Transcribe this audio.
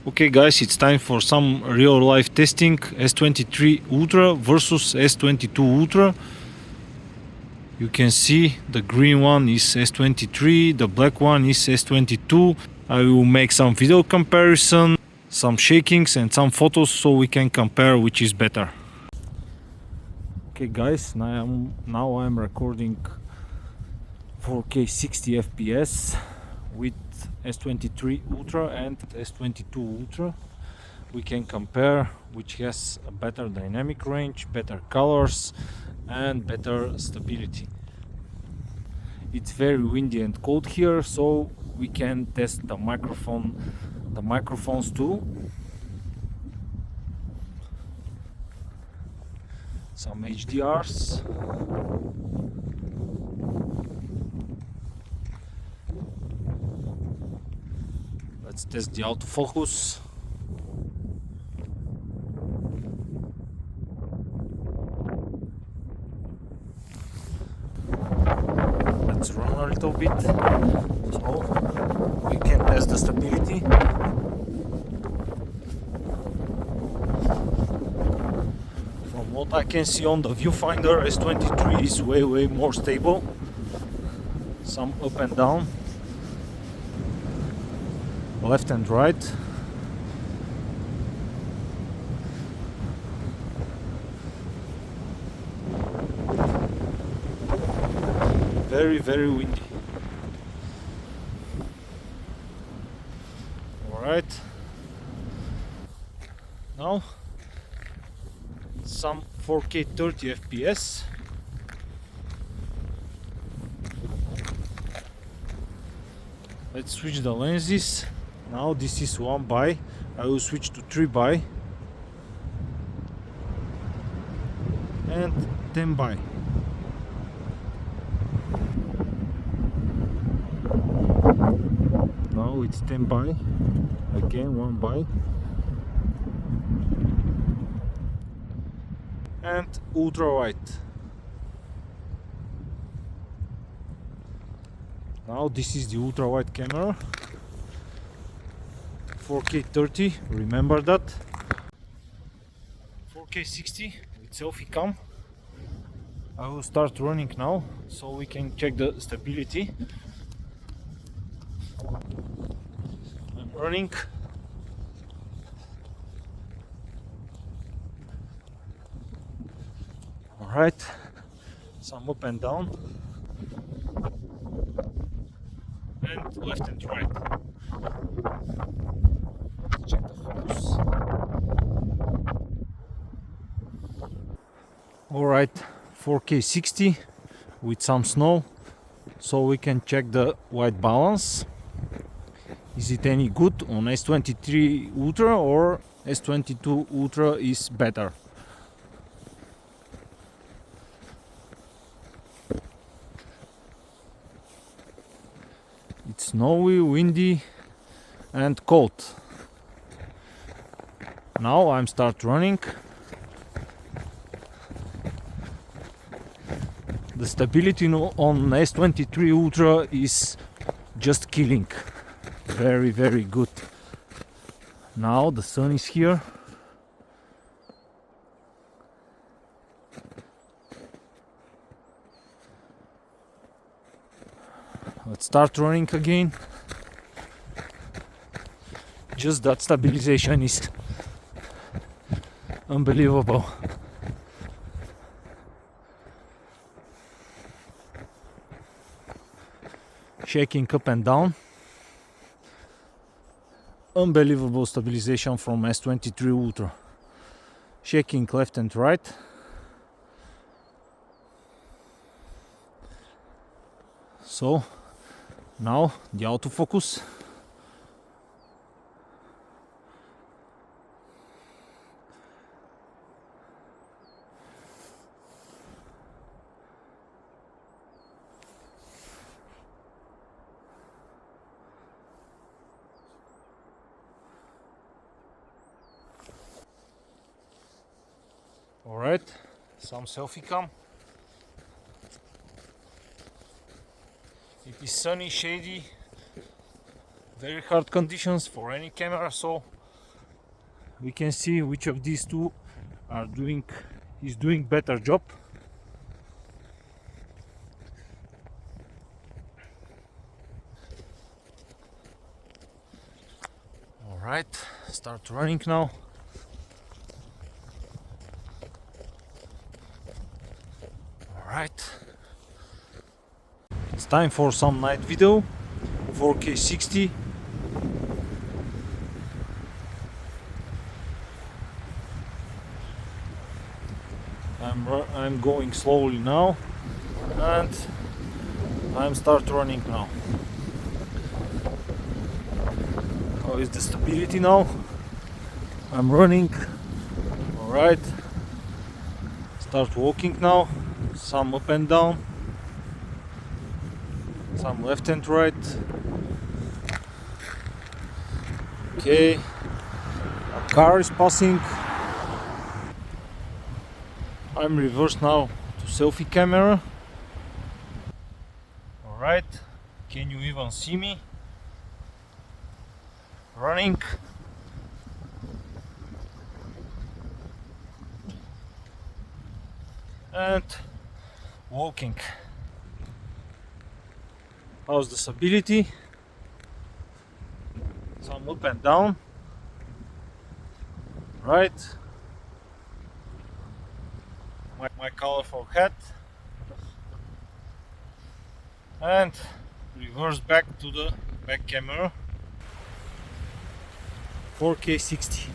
Okay guys, it's time for some real life testing. S23 Ultra versus S22 Ultra. You can see the green one is S23, the black one is S22. I will make some video comparison, some shakings and some photos so we can compare which is better. Okay guys, now I'm recording 4K 60 FPS with S23 Ultra and S22 Ultra. We can compare which has a better dynamic range, better colors and better stability. It's very windy and cold here, so we can test the microphones too. Some HDRs. Let's test the autofocus. Let's run a little bit so we can test the stability. From what I can see on the viewfinder, S23 is way more stable. Some up and down, left and right. Very windy. Alright, now some 4K 30 FPS. Let's switch the lenses. Now this is 1 by, I will switch to 3 by and 10 by. Now it's 10 by, again 1 by, and ultra wide. Now this is the ultra wide camera, 4K 30, remember that. 4K 60 with selfie cam. I will start running now so we can check the stability. I'm running. Alright, some up and down, and left and right. Let's check the focus. Alright, 4K 60 with some snow, so we can check the white balance. Is it any good on S23 Ultra or S22 Ultra is better? It's snowy, windy and cold. Now I'm start running. The stability on S23 Ultra is just killing. Very good. Now the sun is here. Let's start running again. Just that stabilization is unbelievable. Shaking up and down. Unbelievable stabilization from S23 Ultra. Shaking left and right. So now the autofocus. Alright, some selfie cam. It is sunny, shady, very hard conditions for any camera, so we can see which of these two is doing better job. All right, start running now. All right, it's time for some night video, 4K 60. I'm going slowly now, and I'm start running now. How is the stability now? I'm running. All right, start walking now. Some up and down, some left and right. Okay, a car is passing. I'm reversed now to selfie camera. All right, can you even see me? Running. And walking. How's the stability? Some up and down. Right. My colorful hat. And reverse back to the back camera. 4K 60.